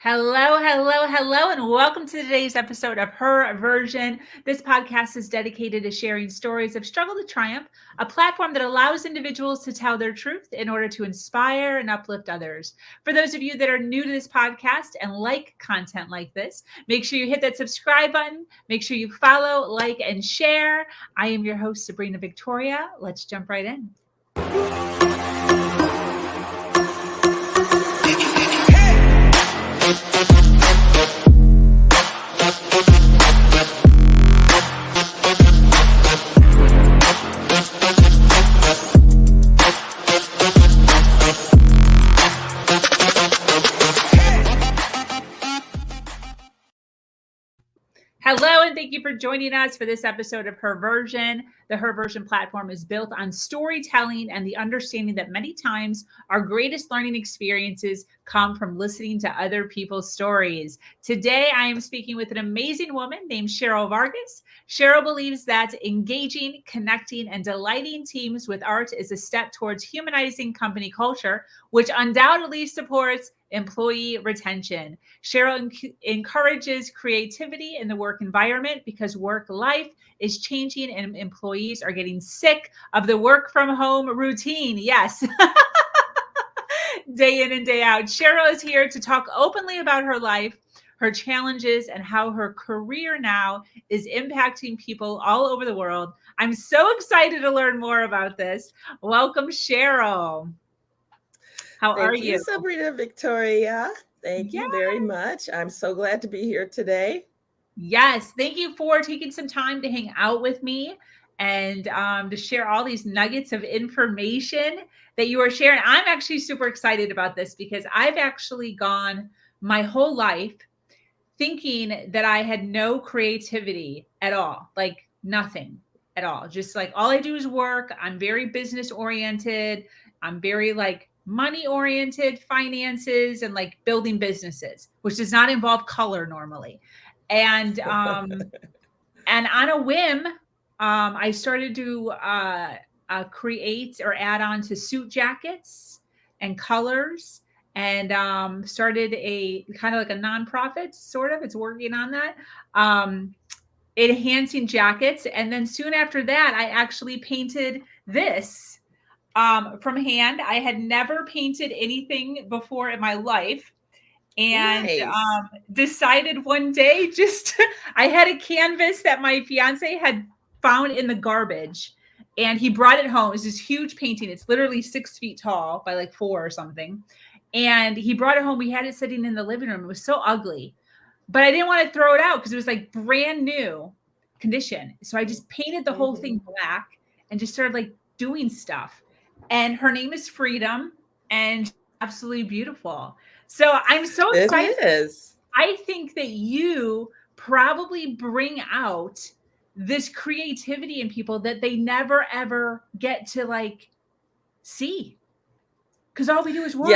Hello, hello, hello, and welcome to today's episode of Her Version. This podcast is dedicated to sharing stories of struggle to triumph, a platform that allows individuals to tell their truth in order to inspire and uplift others. For those of you that are new to this podcast and like content like this, make sure you hit that subscribe button. Make sure you follow, like, and share. I am your host, Sabrina Victoria. Let's jump right in. Hello, and thank you for joining us for this episode of Her Version. The Her Version platform is built on storytelling and the understanding that many times our greatest learning experiences come from listening to other people's stories. Today, I am speaking with an amazing woman named Cheryl Vargas. Cheryl believes that engaging, connecting, and delighting teams with art is a step towards humanizing company culture, which undoubtedly supports employee retention. Cheryl encourages creativity in the work environment because work life is changing and employees are getting sick of the work from home routine. Yes. Day in and day out. Cheryl is here to talk openly about her life, her challenges, and how her career now is impacting people all over the world. I'm so excited to learn more about this. Welcome, Cheryl. How are Thank you, you? Sabrina Victoria. Thank Yeah. you very much. I'm so glad to be here today. Yes. Thank you for taking some time to hang out with me and to share all these nuggets of information that you are sharing. I'm actually super excited about this because I've actually gone my whole life thinking that I had no creativity at all, like nothing at all. Just like all I do is work. I'm very business oriented. I'm very like money oriented, finances, and like building businesses, which does not involve color normally. And and on a whim, I started to create or add on to suit jackets and colors, and started a kind of like a nonprofit, sort of. It's working on that. Um, Enhancing jackets. And then soon after that, I actually painted this from hand. I had never painted anything before in my life, and Nice. decided one day just I had a canvas that my fiance had found in the garbage, and he brought it home. It's this huge painting. It's literally 6 feet tall by like 4 or something. And he brought it home. We had it sitting in the living room. It was so ugly, but I didn't want to throw it out because it was like brand new condition. So I just painted the whole Mhm. thing black and just started like doing stuff. And her name is Freedom, and she's absolutely beautiful. So I'm so It excited. is. I think that you probably bring out this creativity in people that they never ever get to like see, because all we do is work.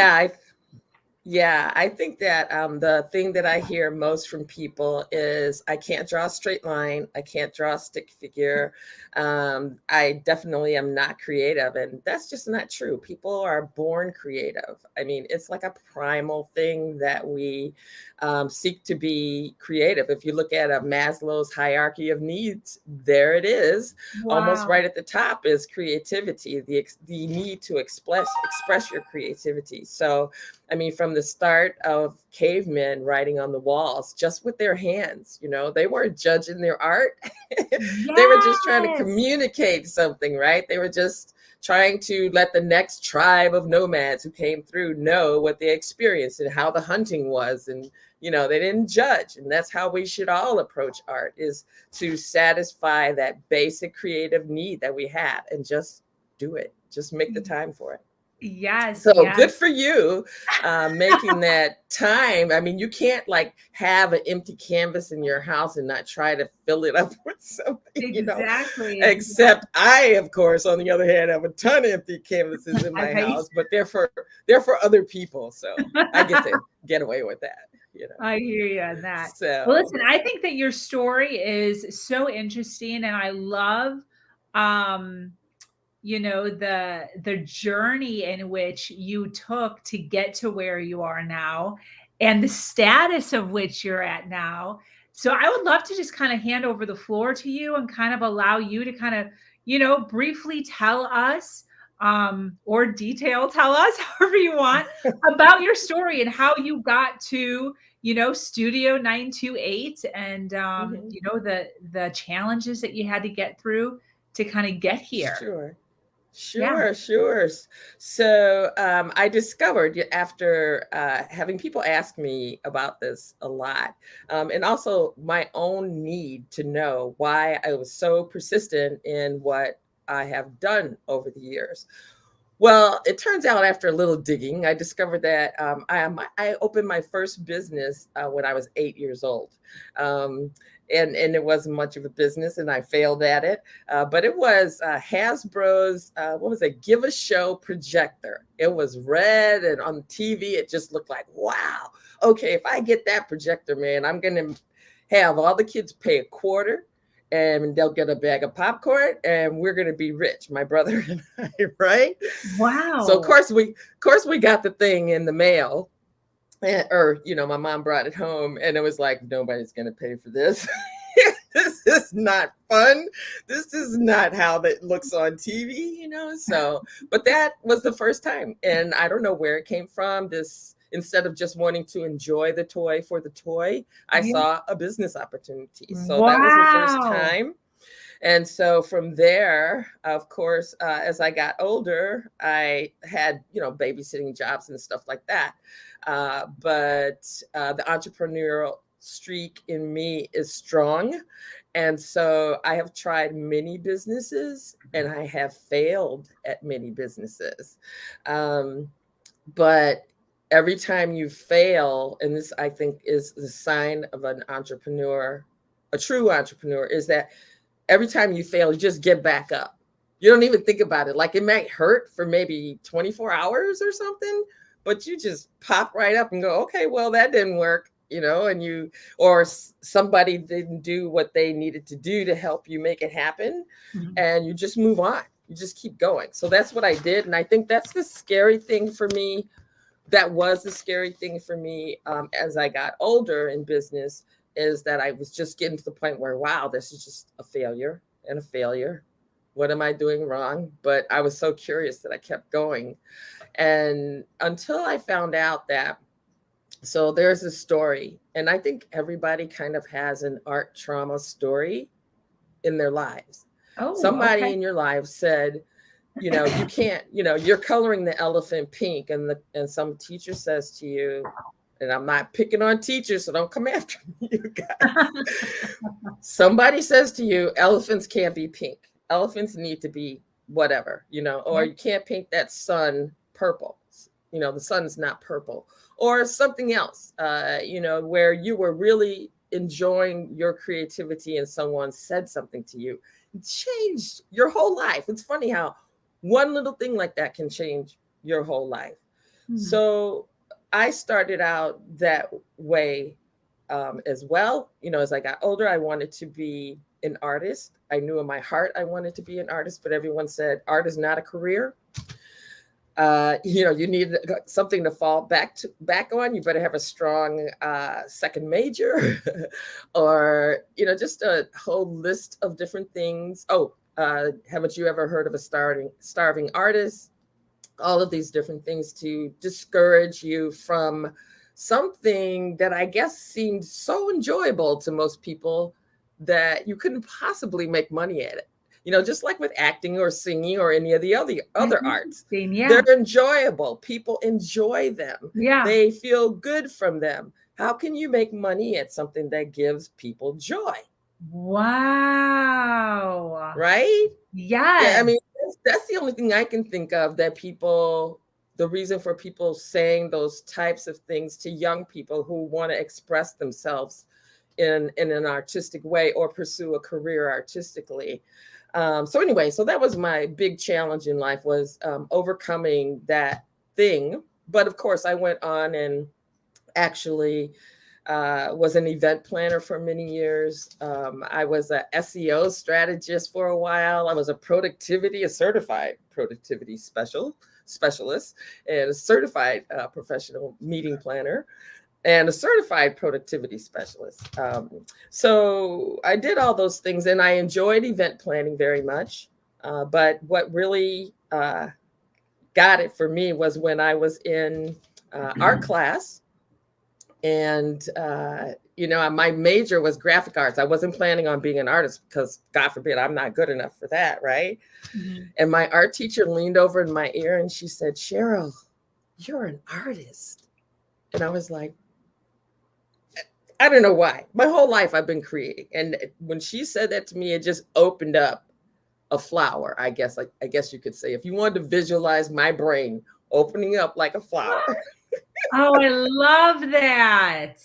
Yeah, I think that the thing that I hear most from people is I can't draw a straight line. I can't draw a stick figure. I definitely am not creative. And that's just not true. People are born creative. I mean, it's like a primal thing that we seek to be creative. If you look at a Maslow's hierarchy of needs, there it is. Almost Wow. right at the top is creativity, the need to express your creativity. So I mean, from the start of cavemen writing on the walls just with their hands, they weren't judging their art. They were just trying to Yes. communicate something, right? They were just trying to let the next tribe of nomads who came through know what they experienced and how the hunting was. And, they didn't judge. And that's how we should all approach art, is to satisfy that basic creative need that we have and just do it. Just make the time for it. Yes, So yes. good for you, making that time. I mean, you can't like have an empty canvas in your house and not try to fill it up with something, Exactly. Except I, of course, on the other hand, have a ton of empty canvases in my Right. house, but they're for other people. So I get to get away with that. I hear you on that. Well, So listen, I think that your story is so interesting, and I love um the journey in which you took to get to where you are now and the status of which you're at now. So I would love to just kind of hand over the floor to you and kind of allow you to kind of, briefly tell us, or detail tell us however you want about your story and how you got to, Studio 928, and Mhm. the challenges that you had to get through to kind of get here. Sure. Yeah. Sure. So I discovered after having people ask me about this a lot, and also my own need to know why I was so persistent in what I have done over the years. Well, it turns out after a little digging, I discovered that I opened my first business when I was 8 years old. Um, and it wasn't much of a business, and I failed at it. But it was Hasbro's, what was it, Give a Show projector. It was red, and on TV, it just looked like, wow, okay, if I get that projector, man, I'm going to have all the kids pay a quarter, and they'll get a bag of popcorn, and we're going to be rich, my brother and I, right? So Wow. of course we got the thing in the mail, or my mom brought it home, and it was like, nobody's going to pay for this. This is not fun. This is not how that looks on TV. So, but that was the first time, and I don't know where it came from. This, instead of just wanting to enjoy the toy for the toy, I Yeah. saw a business opportunity. So that was the first Wow. time. And so from there, of course, as I got older, I had, babysitting jobs and stuff like that. But the entrepreneurial streak in me is strong. And so I have tried many businesses, and I have failed at many businesses. Um, but every time you fail, and this I think is the sign of an entrepreneur, a true entrepreneur, is that every time you fail, you just get back up. You don't even think about it. Like, it might hurt for maybe 24 hours or something, but you just pop right up and go, okay, well, that didn't work, and or somebody didn't do what they needed to do to help you make it happen. Mhm. And you just move on. You just keep going. So that's what I did. And I think that's the scary thing for me. That was the scary thing for me, as I got older in business, is that I was just getting to the point where, wow, this is just a failure and a failure. What am I doing wrong? But I was so curious that I kept going. And until I found out that, so there's a story, and I think everybody kind of has an art trauma story in their lives. Oh, Somebody okay. in your life said, you can't, you're coloring the elephant pink, and some teacher says to you, and I'm not picking on teachers, so don't come after me, you guys. Somebody says to you, elephants can't be pink. Elephants need to be whatever, or Yep. you can't paint that sun purple. The sun's not purple, or something else, where you were really enjoying your creativity and someone said something to you. It changed your whole life. It's funny how one little thing like that can change your whole life. Mhm. So I started out that way, as well. As I got older, I wanted to be an artist. I knew in my heart I wanted to be an artist, but everyone said art is not a career. You need something to fall back on. You better have a strong second major, or just a whole list of different things. Oh, haven't you ever heard of a starving artist? All of these different things to discourage you from something that I guess seemed so enjoyable to most people that you couldn't possibly make money at it. Just like with acting or singing or any of the That's other arts, interesting. they're Yeah. enjoyable. People enjoy them. Yeah. They feel good from them. How can you make money at something that gives people joy? Wow. Right? Yeah, I Yes. mean, that's the only thing I can think of that the reason for people saying those types of things to young people who want to express themselves in an artistic way or pursue a career artistically. So anyway, so that was my big challenge in life, was overcoming that thing. But of course, I went on and actually Was an event planner for many years. I was a SEO strategist for a while. I was a certified productivity specialist, and a certified professional meeting planner, and a certified productivity specialist. So I did all those things, and I enjoyed event planning very much. But what really got it for me was when I was in art class, and my major was graphic arts. I wasn't planning on being an artist because, God forbid, I'm not good enough for that, right? Mm-hmm. And my art teacher leaned over in my ear and she said, "Cheryl, you're an artist." And I was like, I don't know why. My whole life I've been creating. And when she said that to me, it just opened up a flower, I guess. Like, I guess you could say, if you wanted to visualize my brain opening up like a flower. Oh, I love that.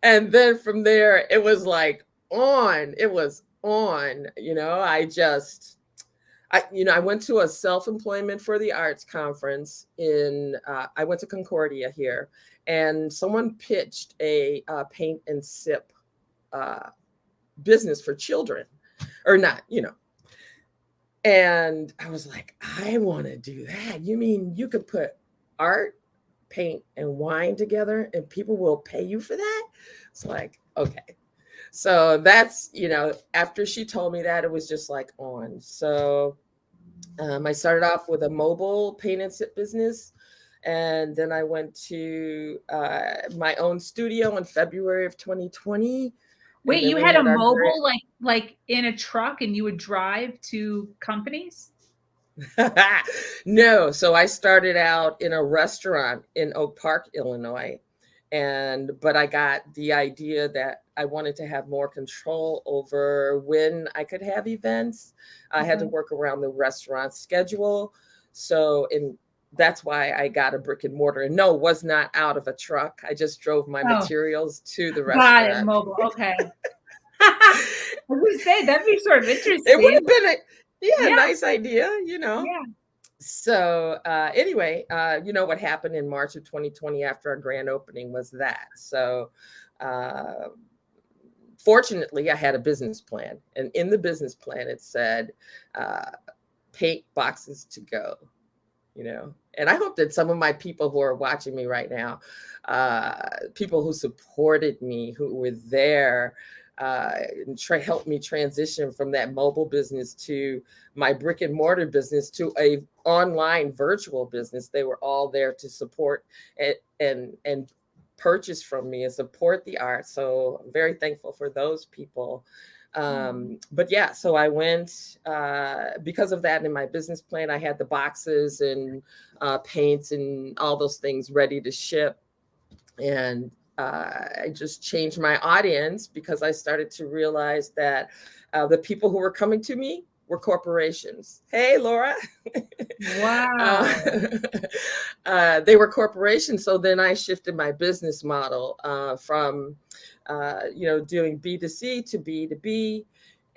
And then from there, it was like on. It was on. I went to a self-employment for the arts conference I went to Concordia here, and someone pitched a paint and sip uh, business for children, or not, and I was like, I want to do that. You mean you could put art, paint, and wine together and people will pay you for that? It's like, okay. So that's, after she told me that, it was just like on. So I started off with a mobile paint and sip business. And then I went to my own studio in February of 2020. And Wait, then you we had a had our mobile like in a truck and you would drive to companies? No, so I started out in a restaurant in Oak Park, Illinois. But I got the idea that I wanted to have more control over when I could have events. I had to Okay. work around the restaurant schedule. That's why I got a brick and mortar. And no, was not out of a truck. I just drove my Oh, materials to the got it. restaurant. Mobile. Okay. I was gonna say that'd be sort of It would interesting. have been a Yeah, nice idea. yeah. So anyway, what happened in March of 2020 after our grand opening was that. So uh, fortunately, I had a business plan, and in the business plan, it said uh, paint boxes to go. And I hope that some of my people who are watching me right now, people who supported me, who were there, and helped me transition from that mobile business to my brick and mortar business to a online virtual business. They were all there to support it and purchase from me and support the art. So I'm very thankful for those people. But yeah, so I went because of that. In my business plan, I had the boxes and paints and all those things ready to ship. And I just changed my audience because I started to realize that the people who were coming to me were corporations. Hey, Laura. uh, Wow. they were corporations. So then I shifted my business model from, doing B2C to B2B.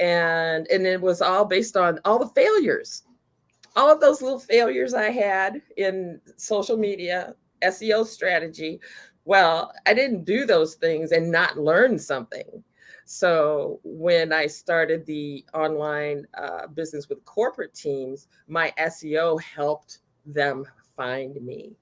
And it was all based on all the failures, all of those little failures I had in social media, SEO strategy. Well, I didn't do those things and not learn something. So when I started the online business with corporate teams, my SEO helped them find me.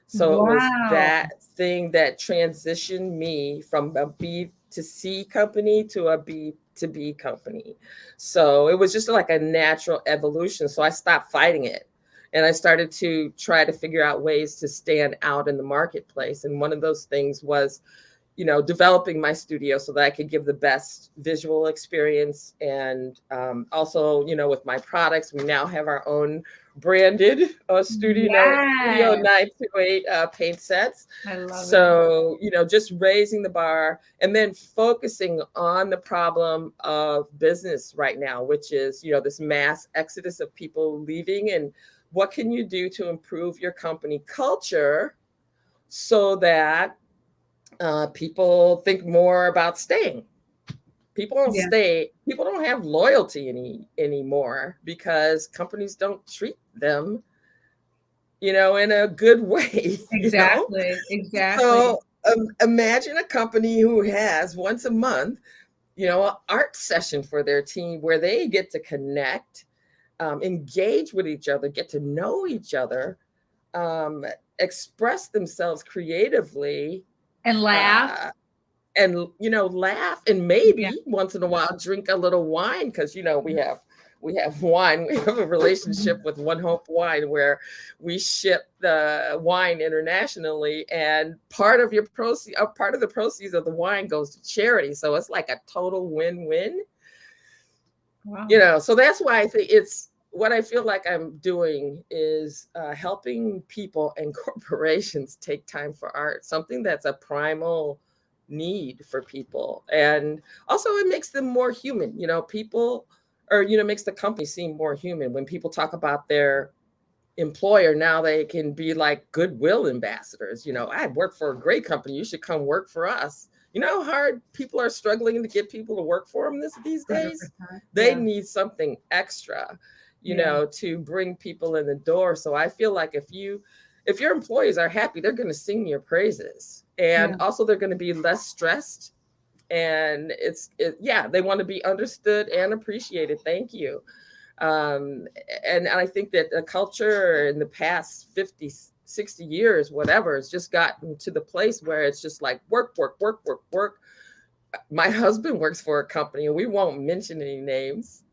So it was Wow. that thing that transitioned me from a B to C company to a B to B company. So it was just like a natural evolution. So I stopped fighting it and I started to try to figure out ways to stand out in the marketplace. And one of those things was, developing my studio so that I could give the best visual experience. And also, with my products, we now have our own branded Studio Yes. 928 paint sets. I love it. So, just raising the bar and then focusing on the problem of business right now, which is, this mass exodus of people leaving. And what can you do to improve your company culture so that people think more about staying? People don't Yeah, stay. People don't have loyalty anymore because companies don't treat them, in a good way. exactly. Exactly. So Imagine a company who has once a month, an art session for their team where they get to connect, engage with each other, get to know each other, um, express themselves creatively, And laugh. uh, and laugh, and Yeah. maybe once in a while drink a little wine, because we have wine. We have a relationship with One Hope Wine where we ship the wine internationally, and part of the proceeds of the wine goes to charity. So it's like a total win-win. Wow. So that's why I think it's what I feel like I'm doing is helping people and corporations take time for art, something that's a primal need for people. And also it makes them more human, people, or, makes the company seem more human. When people talk about their employer, now they can be like goodwill ambassadors. I work for a great company. You should come work for us. You know how hard people are struggling to get people to work for them these days? 100%. They Yeah. need something extra, Yeah. to bring people in the door. So I feel like if your employees are happy, they're going to sing your praises. And Yeah. also they're going to be less stressed. And yeah, they want to be understood and appreciated. Thank you. um, and I think that the culture in the past 50, 60 years, whatever, has just gotten to the place where it's just like work, work, work, work, work. My husband works for a company, and we won't mention any names,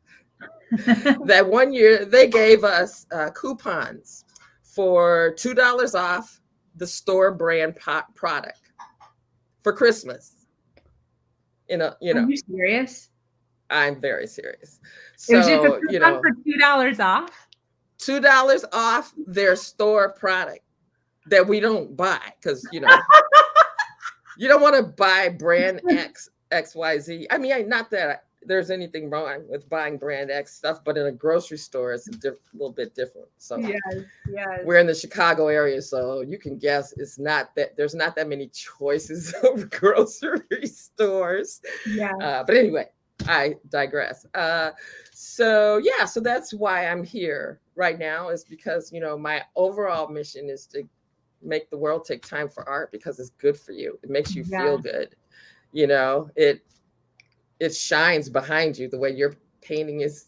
that one year they gave us coupons for $2 off the store brand product for Christmas. Are you serious? I'm very serious. It was just a So, coupon for $2 off? $2 off their store product that we don't buy, because you don't want to buy brand X, XYZ. I mean, not that there's anything wrong with buying brand X stuff, but in a grocery store it's a little bit different. So Yes, yes. we're in the Chicago area, so you can guess it's not that there's not that many choices of grocery stores. Yeah. But anyway, I digress. So yeah, so that's why I'm here right now, is because my overall mission is to make the world take time for art, because it's good for you. It makes you Yeah. feel good. It shines behind you the way your painting is,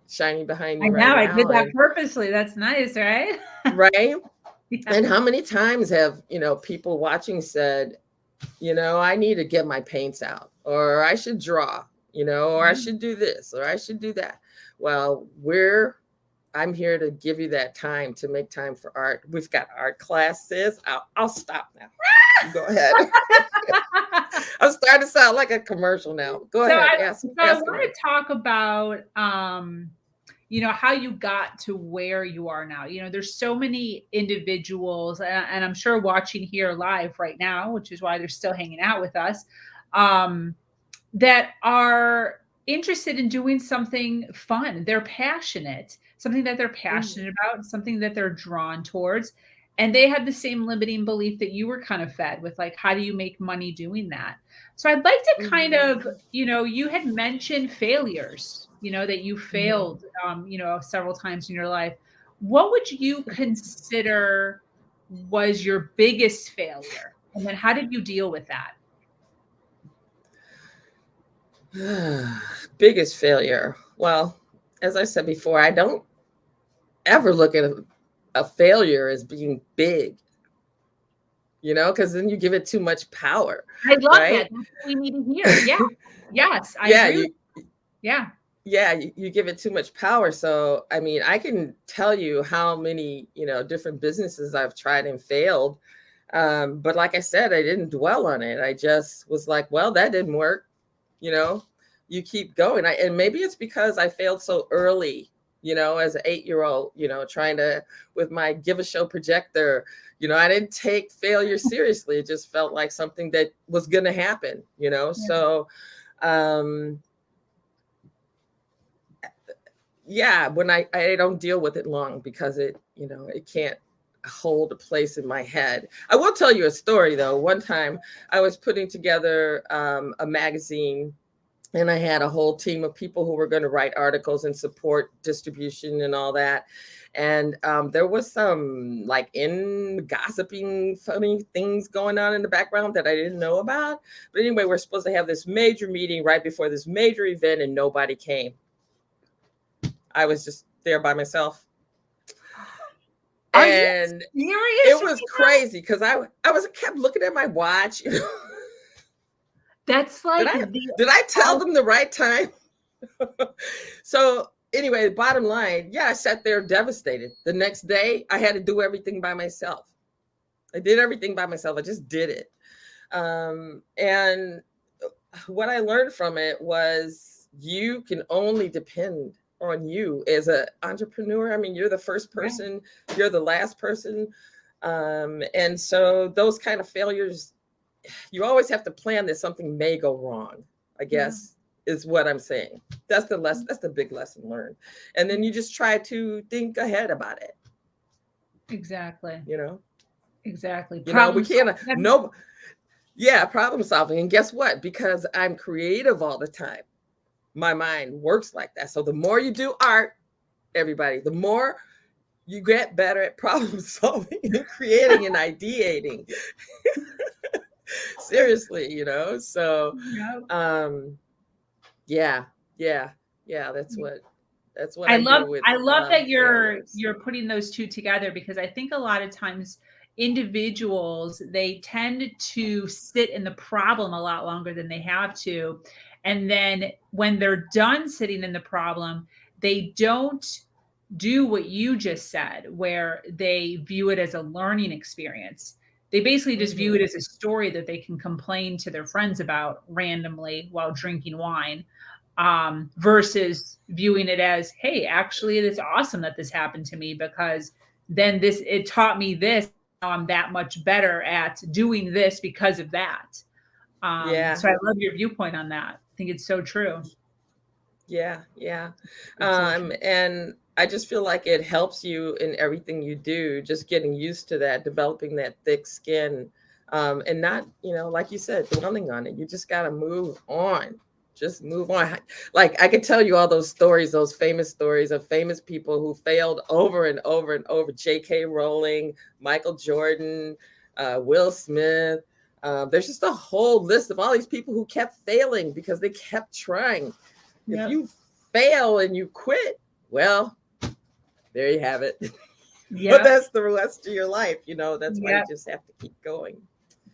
shining behind I you right know, I did now. that And purposely. That's nice, right? right. Yeah. And how many times have, people watching said, I need to get my paints out, or I should draw, or I should do this, or I should do that. Well, I'm here to give you that time to make time for art. We've got art classes. I'll stop now. You go ahead. I'm starting to sound like a commercial now. Go So ahead. I Ask so I want away. to talk about how you got to where you are now. There's so many individuals, and I'm sure watching here live right now, which is why they're still hanging out with us, um, that are interested in doing something fun. They're passionate, something that they're Mhm. passionate about, something that they're drawn towards. And they had the same limiting belief that you were kind of fed with, like, how do you make money doing that? So I'd like to kind of, Mhm. you had mentioned failures, that you Mhm. failed, several times in your life. What would you consider was your biggest failure? And then how did you deal with that? Biggest failure. Well, as I said before, I don't ever look at a failure as being big, because then you give it too much power, I love that. right? That's what we need to hear. Yeah. Yes, I Yeah, agree with yeah. you give it too much power. So, I mean, I can tell you how many, different businesses I've tried and failed. But like I said, I didn't dwell on it. I just was like, well, that didn't work. You know, you keep going. And maybe it's because I failed so early, as an 8-year-old, trying to, with my give a show projector, I didn't take failure seriously. It just felt like something that was going to happen, Yeah. So, um, yeah, when I don't deal with it long, because it can't hold a place in my head. I will tell you a story though. One time I was putting together a magazine And I had a whole team of people who were going to write articles and support distribution and all that. And there was some like in gossiping, funny things going on in the background that I didn't know about. But anyway, we're supposed to have this major meeting right before this major event, and nobody came. I was just there by myself. Are you And serious it right was now? crazy because I was kept looking at my watch. You know, That's did like I the did I tell ul- them the right time? So anyway, bottom line, yeah, I sat there devastated. The next day, I had to do everything by myself. I did everything by myself. I just did it. And what I learned from it was you can only depend on you as an entrepreneur. I mean, you're the first yeah, person, you're the last person. And so those kind of failures, you always have to plan that something may go wrong, I yeah, guess is what I'm saying. That's the lesson, that's the big lesson learned. And then yeah, you just try to think ahead about it, exactly. you know. Exactly. We Problem can't solving. no yeah, problem solving. And guess what? Because I'm creative all the time, my mind works like that. So the more you do art, everybody, the more you get better at problem solving and creating and ideating. Seriously, So Yeah. um yeah, yeah, yeah, that's what I do with I love that failures. you're putting those two together, because I think a lot of times individuals, they tend to sit in the problem a lot longer than they have to. And then when they're done sitting in the problem, they don't do what you just said, where they view it as a learning experience. They basically just view it Hmm. as a story that they can complain to their friends about randomly while drinking wine, versus viewing it as, hey, actually, it's awesome that this happened to me, because then this, it taught me this. Now I'm that much better at doing this because of that. Yeah, So I love your viewpoint on that. I think it's so true. yeah, yeah. It's so true. And I just feel like it helps you in everything you do, just getting used to that, developing that thick skin, and not, like you said, dwelling on it. You just got to move on. Just move on. Like I could tell you all those stories, those famous stories of famous people who failed over and over and over. J.K. Rowling, Michael Jordan, Will Smith. There's just a whole list of all these people who kept failing because they kept trying. If Yep. you fail and you quit, well, there you have it. But Yep. that's the rest of your life. That's why you Yep. just have to keep going.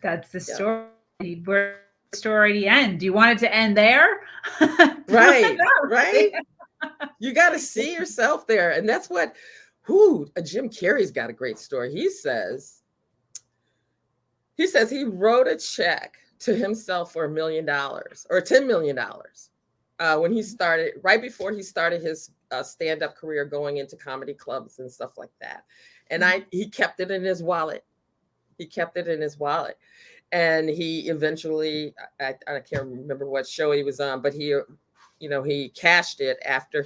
That's the Yeah. story. Where the story end? Do you want it to end there? Not Right. really. Right. You got to see yourself there. And that's what, Jim Carrey's got a great story. He says he wrote a check to himself for $1 million or $10 million when he started, right before he started his stand-up career, going into comedy clubs and stuff like that. And he kept it in his wallet. He kept it in his wallet. And he eventually, I can't remember what show he was on, but he cashed it after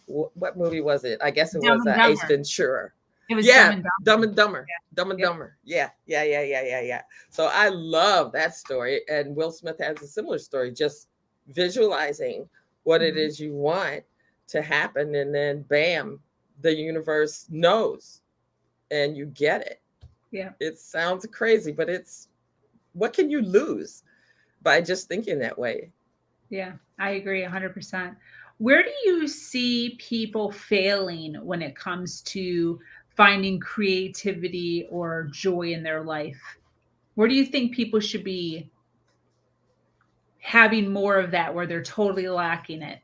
what movie was it? I guess it Dumb was and Ace Dumber. Ventura. It was Dumb Yeah, and Dumb Dumber. and Dumber. Dumb and Yep. Dumber. Yeah, yeah, yeah, yeah, yeah, yeah. So I love that story. And Will Smith has a similar story, just visualizing what it Mhm. is you want to happen. And then, bam, the universe knows and you get it. Yeah. It sounds crazy, but what can you lose by just thinking that way? Yeah. I agree 100%. Where do you see people failing when it comes to finding creativity or joy in their life? Where do you think people should be having more of that, where they're totally lacking it?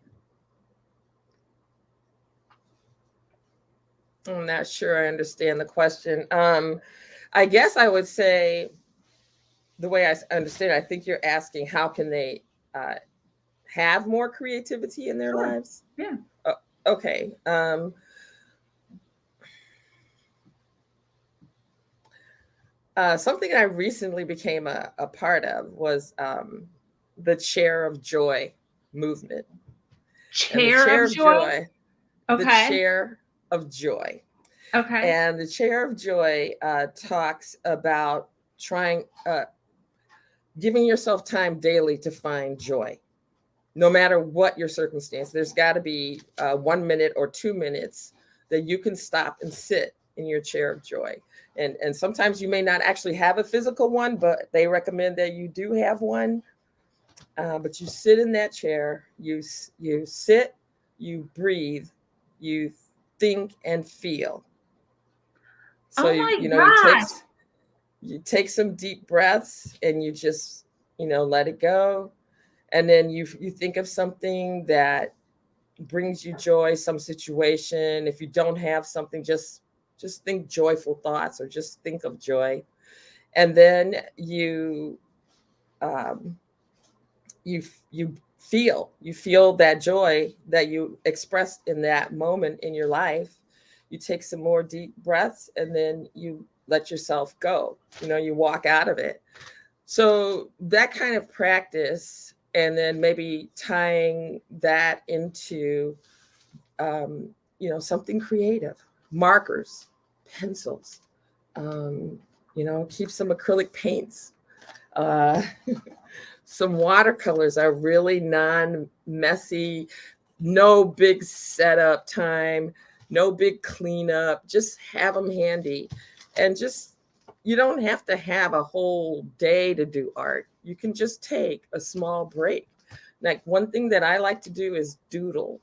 I'm not sure I understand the question. I guess I would say, the way I understand it, I think you're asking how can they uh, have more creativity in their Sure. lives? Yeah. Uh, okay. Something I recently became a part of was the Chair of Joy movement. And the Chair Chair of of joy? Joy, the Okay. Chair of Joy. Okay. And the Chair of Joy talks about giving yourself time daily to find joy, no matter what your circumstance. There's got to be 1 minute or 2 minutes that you can stop and sit in your chair of joy. And sometimes you may not actually have a physical one, but they recommend that you do have one. But you sit in that chair, you sit, you breathe, you think and feel. So Oh my gosh. you take some deep breaths and you just, let it go. And then you think of something that brings you joy, some situation. If you don't have something, just think joyful thoughts or just think of joy. And then um, you feel that joy that you expressed in that moment in your life. You take some more deep breaths and then you let yourself go. You walk out of it. So that kind of practice, and then maybe tying that into something creative, markers, pencils, keep some acrylic paints, uh, some watercolors are really non-messy, no big setup time, no big cleanup. Just have them handy, and just you don't have to have a whole day to do art. You can just take a small break. Like one thing that I like to do is doodle.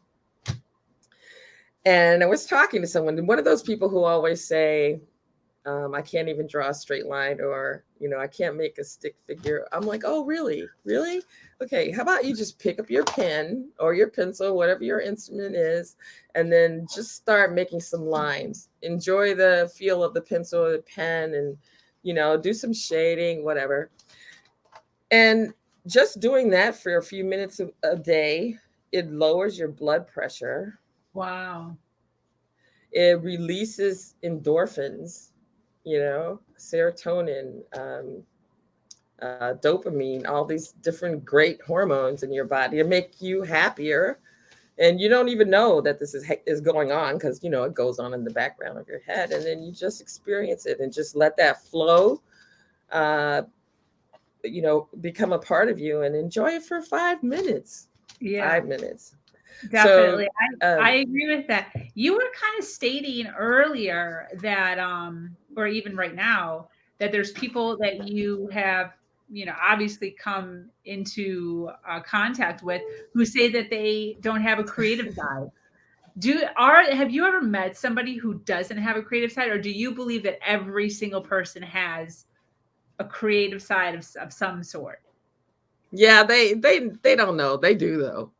And I was talking to someone, one of those people who always say, I can't even draw a straight line, or, I can't make a stick figure. I'm like, oh, really? Really? Okay, how about you just pick up your pen or your pencil, whatever your instrument is, and then just start making some lines. Enjoy the feel of the pencil or the pen, and, do some shading, whatever. And just doing that for a few minutes a day, it lowers your blood pressure. Wow. It releases endorphins, serotonin, dopamine, all these different great hormones in your body to make you happier. And you don't even know that this is going on, because it goes on in the background of your head, and then you just experience it and just let that flow, uh, become a part of you, and enjoy it for 5 minutes. Yeah. 5 minutes. So, Definitely. I agree with that. You were kind of stating earlier that or even right now, that there's people that you have, obviously come into contact with, who say that they don't have a creative side. Have you ever met somebody who doesn't have a creative side, or do you believe that every single person has a creative side of some sort? yeah, they don't know. They do though.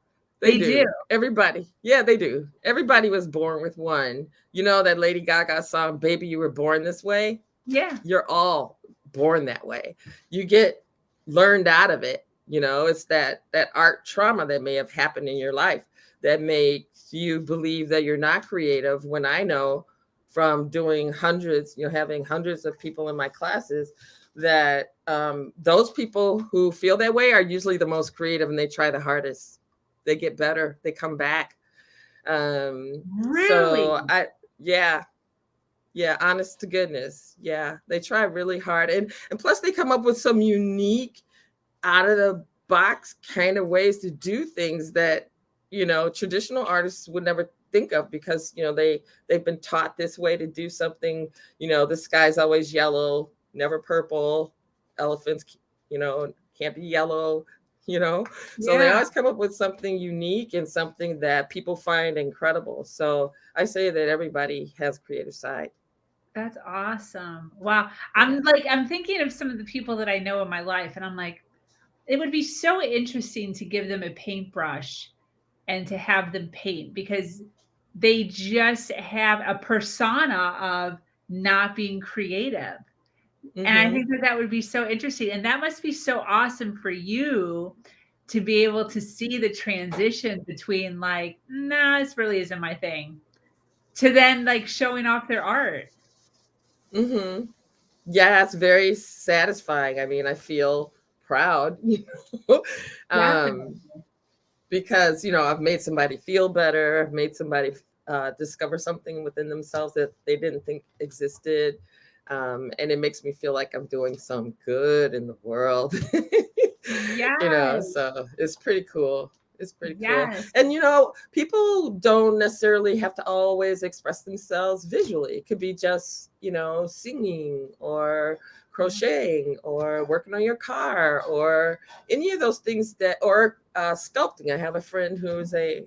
They They do. do. Everybody. Yeah, they do. Everybody was born with one. You know that Lady Gaga song, Baby You Were Born This Way? Yeah. You're all born that way. You get learned out of it. It's that art trauma that may have happened in your life that makes you believe that you're not creative, when I know from doing hundreds, having hundreds of people in my classes, that those people who feel that way are usually the most creative, and they try the hardest. They get better. They come back. Really? So yeah, yeah, honest to goodness. Yeah, they try really hard. And plus they come up with some unique, out of the box kind of ways to do things that, traditional artists would never think of, because, they've been taught this way to do something. The sky's always yellow, never purple. Elephants, can't be yellow, so they Yeah. always come up with something unique and something that people find incredible. So I say that everybody has a creative side. That's awesome. Wow. Yeah. I'm thinking of some of the people that I know in my life, and I'm like, it would be so interesting to give them a paintbrush and to have them paint, because they just have a persona of not being creative. And I Mm-hmm. think that that would be so interesting. And that must be so awesome for you to be able to see the transition between, like, nah, this really isn't my thing, to then like showing off their art. Mm-hmm. Yeah, it's very satisfying. I mean, I feel proud, know, Definitely. um, because I've made somebody feel better. I've made somebody discover something within themselves that they didn't think existed, and it makes me feel like I'm doing some good in the world. Yes. So it's pretty cool. It's pretty cool. Yes. And people don't necessarily have to always express themselves visually. It could be just, singing or crocheting or working on your car or any of those things or sculpting. I have a friend who's a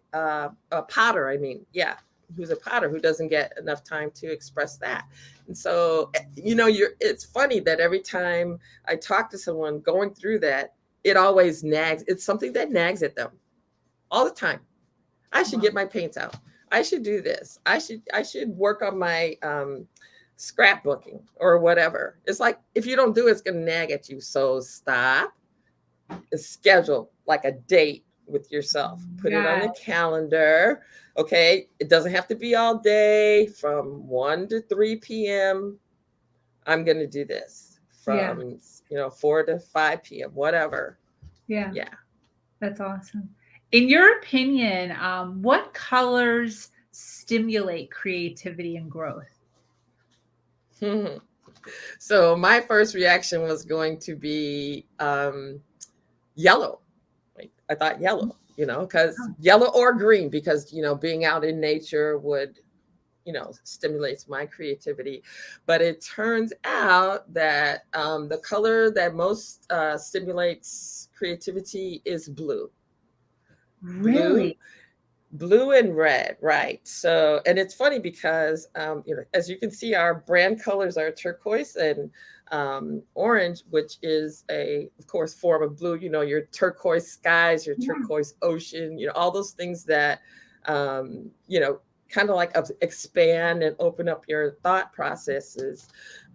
potter. I mean, yeah, who's a potter who doesn't get enough time to express that. And so, it's funny that every time I talk to someone going through that, it always nags. It's something that nags at them all the time. I should Wow. get my paints out. I should do this. I should work on my scrapbooking or whatever. It's like if you don't do it, it's gonna nag at you. So stop. Schedule like a date with yourself. Put it on Yeah. the calendar. Okay. It doesn't have to be all day from 1 to 3 p.m. I'm gonna do this Yeah. from 4 to 5 p.m. Whatever. Yeah. Yeah. That's awesome. In your opinion, what colors stimulate creativity and growth? So my first reaction was going to be yellow. Like, I thought yellow, because Oh, yellow or green, because being out in nature would stimulates my creativity. But it turns out that the color that most stimulates creativity is blue. Blue really? Blue and red, right? So, and it's funny because, as you can see, our brand colors are turquoise and orange, which is of course, form of blue. Your turquoise skies, your Yeah. turquoise ocean, all those things that, um, you know, kind of like expand and open up your thought processes.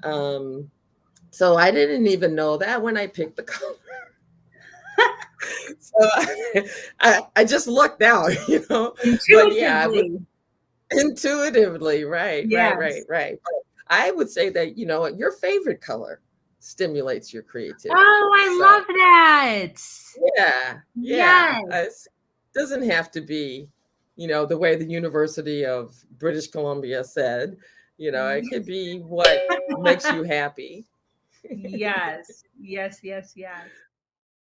Um, so I didn't even know that when I picked the color. So I just looked now, but yeah, Intuitively. intuitively, right, right, right, Yes. right. But I would say that, your favorite color stimulates your creativity. Oh, I So, love that. yeah, yeah. Yes. It doesn't have to be, the way the University of British Columbia said, it could be what makes you happy. Yes. Yes, yes, yes.